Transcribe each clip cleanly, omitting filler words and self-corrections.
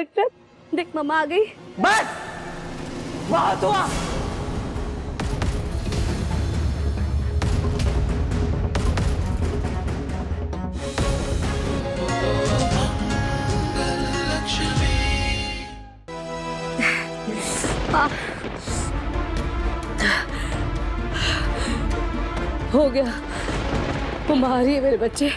Doctor देख मम्मा आ गई। बस बहुत हुआ। हो गया, वो मारी है मेरे बच्चे।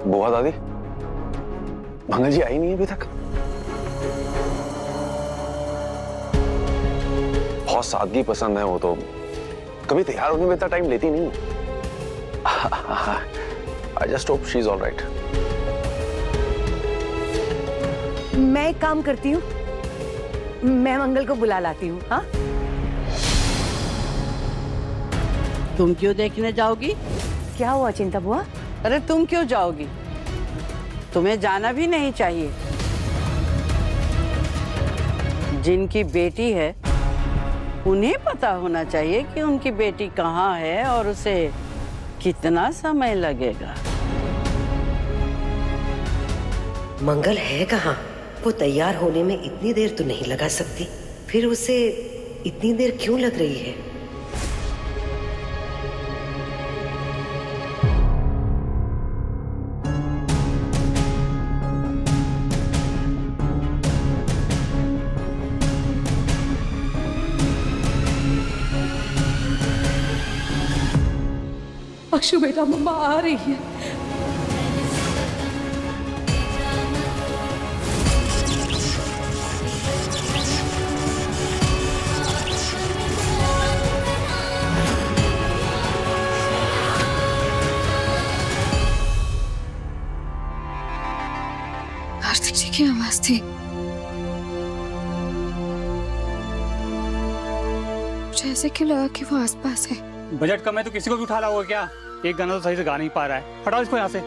बुआ दादी, मंगल जी आई नहीं अभी तक। बहुत सादगी पसंद है वो तो, कभी तैयार होने में इतना टाइम लेती नहीं। I just hope she's all right. मैं एक काम करती हूँ, मैं मंगल को बुला लाती हूँ। हाँ, तुम क्यों देखने जाओगी? क्या हुआ चिंता बुआ? अरे तुम क्यों जाओगी? तुम्हें जाना भी नहीं चाहिए। जिनकी बेटी है उन्हें पता होना चाहिए कि उनकी बेटी कहाँ है और उसे कितना समय लगेगा। मंगल है कहाँ? वो तैयार होने में इतनी देर तो नहीं लगा सकती, फिर उसे इतनी देर क्यों लग रही है? अक्षु बेटा, मम्मा आ रही है। कार्तिक जी की आवाज थी। मुझे ऐसे क्यों लगा कि वो आसपास है। बजट कम है तो किसी को भी उठा ला होगा क्या? एक गाना तो सही से गा नहीं पा रहा है, हटाओ इसको यहाँ से।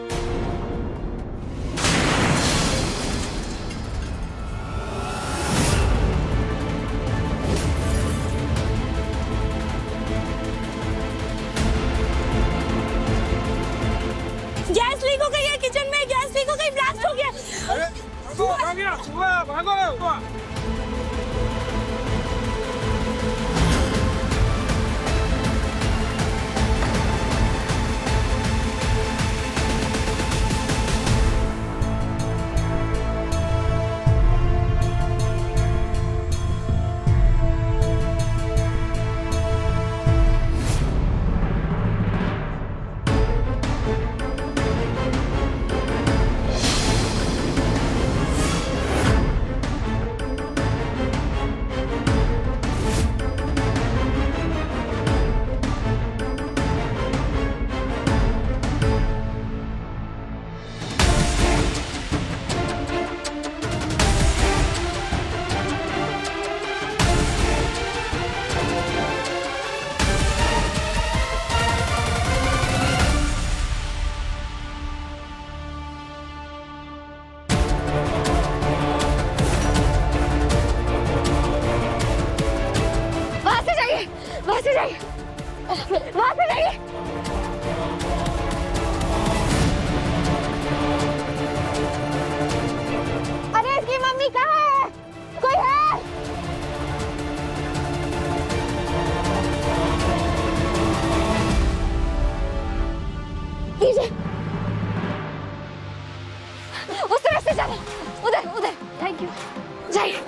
गैस लीक हो गई है किचन में, गैस लीक हो गई, ब्लास्ट हो गया। भागो। वहां से जाइए। उस तरफ से जाना, उधर उधर। Thank you. जाइए।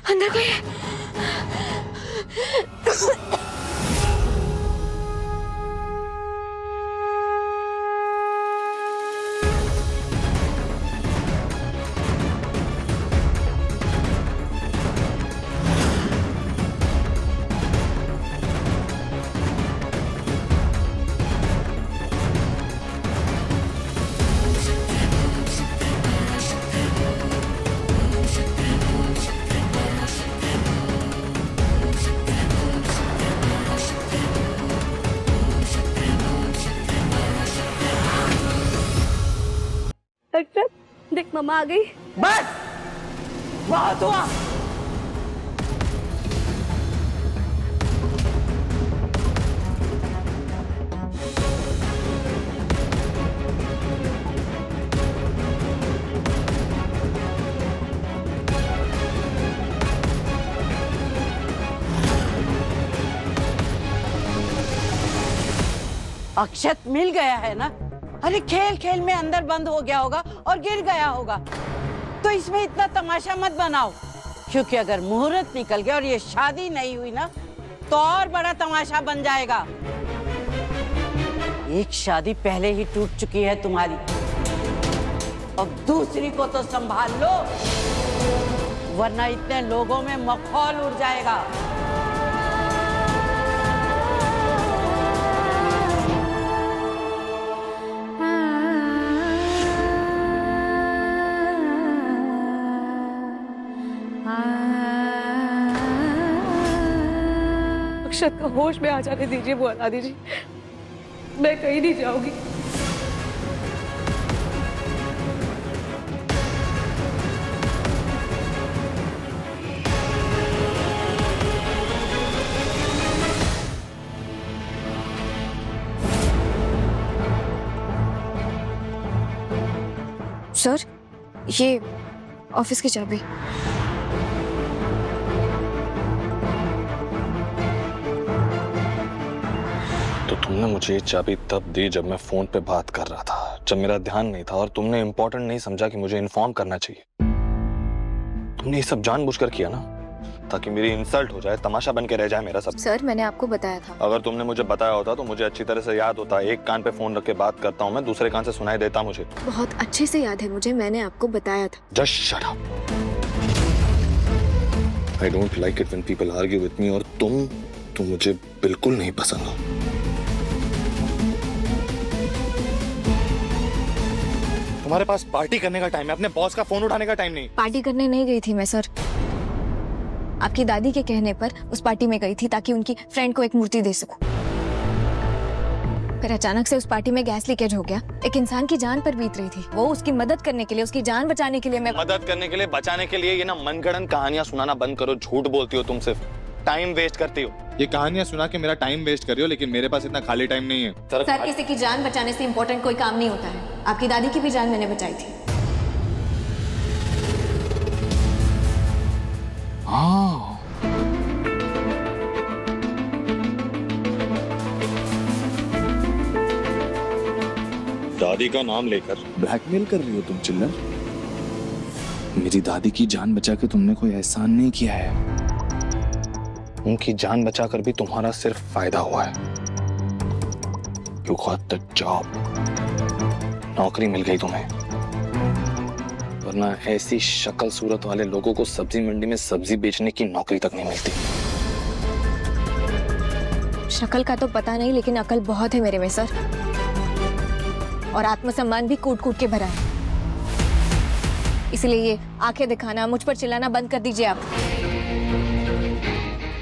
अंदर कोई है। डॉक्टर, देख मम्मा आ गई। बस बहुत हुआ। अक्षत मिल गया है ना? अरे खेल खेल में अंदर बंद हो गया होगा और गिर गया होगा, तो इसमें इतना तमाशा मत बनाओ, क्योंकि अगर मुहूर्त निकल गया और ये शादी नहीं हुई ना तो और बड़ा तमाशा बन जाएगा। एक शादी पहले ही टूट चुकी है तुम्हारी, अब दूसरी को तो संभाल लो, वरना इतने लोगों में मखौल उड़ जाएगा। अक्षत को होश में आ जाने दीजिए, वो हटा दीजिए, मैं कहीं नहीं जाऊंगी। सर, ये ऑफिस की चाबी। तो तुमने मुझे ये चाबी तब दी जब मैं फोन पे बात कर रहा था, जब मेरा ध्यान नहीं था और तुमने इम्पोर्टेंट नहीं समझा कि मुझे इन्फॉर्म करना चाहिए। तुमने ये सब जानबूझकर किया ना, ताकि मेरी इंसल्ट हो जाए, तमाशा बन के रह जाए मेरा सब। सर, मैंने आपको बताया था। अगर तुमने मुझे बताया होता तो मुझे अच्छी तरह से याद होता। एक कान पे फोन रख के बात करता हूँ मैं, दूसरे कान से सुनाई देता मुझे। बहुत अच्छे से याद है मुझे, मैंने आपको बताया था। Just shut up. I don't like it when people argue with me, और तुम मुझे बिल्कुल नहीं पसंद हो। तुम्हारे पास पार्टी करने का टाइम है, अपने बॉस का फोन उठाने का टाइम नहीं। पार्टी करने नहीं गई थी मैं सर, आपकी दादी के कहने पर उस पार्टी में गई थी ताकि उनकी फ्रेंड को एक मूर्ति दे सकूं। फिर अचानक से उस पार्टी में गैस लीकेज हो गया, एक इंसान की जान पर बीत रही थी। वो उसकी मदद करने के लिए, उसकी जान बचाने के लिए मैं मदद करने के लिए, बचाने के लिए ये ना मनगढ़ंत कहानियां सुनाना बंद करो। झूठ बोलती हो तुम, सिर्फ टाइम वेस्ट करती हो। ये कहानियां सुना के मेरा टाइम वेस्ट कर रही हो, लेकिन मेरे पास इतना खाली टाइम नहीं है। सर, किसी की जान बचाने से इम्पोर्टेंट कोई काम नहीं होता है। आपकी दादी की भी जान मैंने बचाई थी। हाँ, दादी का नाम लेकर ब्लैकमेल कर रही हो तुम चिल्लर। मेरी दादी की जान बचा के तुमने कोई एहसान नहीं किया है। उनकी जान बचाकर भी तुम्हारा सिर्फ फायदा हुआ है। You got the job, नौकरी मिल गई तुम्हें, वरना ऐसी शक्ल सूरत वाले लोगों को सब्जी मंडी में सब्जी बेचने की नौकरी तक नहीं मिलती। शक्ल का तो पता नहीं, लेकिन अकल बहुत है मेरे में सर, और आत्मसम्मान भी कूट कूट के भरा है। इसलिए ये आंखें दिखाना, मुझ पर चिल्लाना बंद कर दीजिए आप।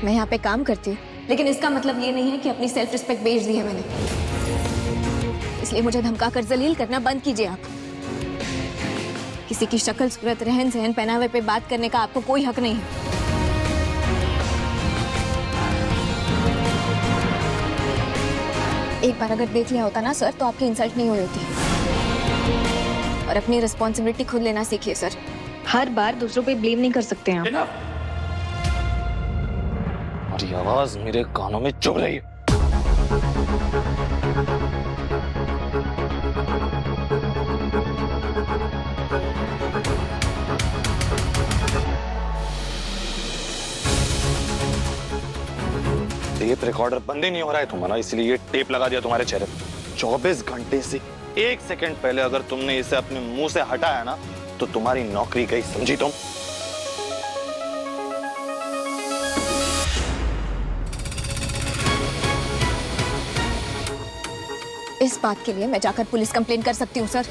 मैं यहाँ पे काम करती हूँ, लेकिन इसका मतलब ये नहीं है कि अपनी सेल्फ रिस्पेक्ट बेच दी है मैंने। इसलिए मुझे धमका कर जलील करना बंद कीजिए आप। किसी की शक्ल सूरत, रहन सहन, पहनावे पे बात करने का आपको कोई हक नहीं है। एक बार अगर देख लिया होता ना सर, तो आपकी इंसल्ट नहीं हुई होती। और अपनी रिस्पॉन्सिबिलिटी खुद लेना सीखिए सर। हर बार दूसरों पे ब्लेम नहीं कर सकते हैं आप। और ये आवाज मेरे कानों में चुभ रही है। टेप रिकॉर्डर बंद ही नहीं हो रहा है तुम्हारा, इसलिए ये टेप लगा दिया तुम्हारे चेहरे पे। 24 घंटे से 1 सेकंड पहले अगर तुमने इसे अपने मुंह से हटाया ना, तो तुम्हारी नौकरी गई, समझी तुम? इस बात के लिए मैं जाकर पुलिस कंप्लेन कर सकती हूँ सर,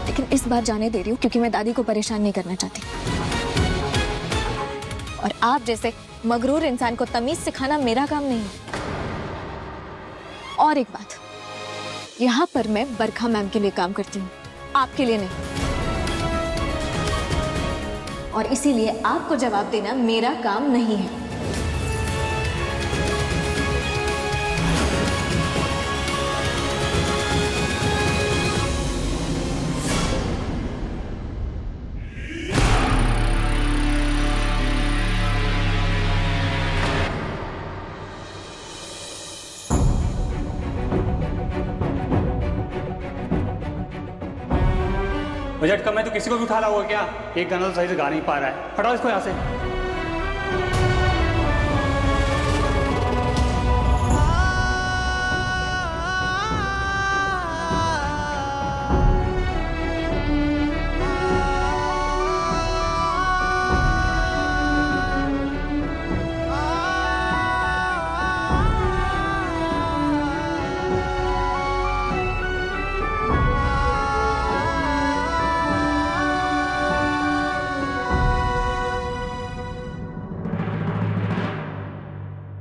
लेकिन इस बार जाने दे रही हूँ क्योंकि मैं दादी को परेशान नहीं करना चाहती। और आप जैसे मगरूर इंसान को तमीज सिखाना मेरा काम नहीं है। और एक बात, यहाँ पर मैं बरखा मैम के लिए काम करती हूँ, आपके लिए नहीं। और इसीलिए आपको जवाब देना मेरा काम नहीं है। बजट कम है तो किसी को भी उठा ला होगा क्या? एक गाना तो सही से गा नहीं पा रहा है, हटाओ इसको यहाँ से।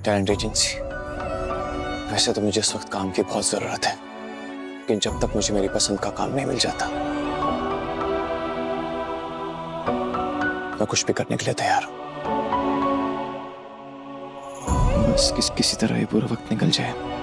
टैलेंट एजेंसी, वैसे तो मुझे इस वक्त काम की बहुत जरूरत है, लेकिन जब तक मुझे मेरी पसंद का काम नहीं मिल जाता, मैं कुछ भी करने के लिए तैयार हूं। बस किसी तरह ये पूरा वक्त निकल जाए।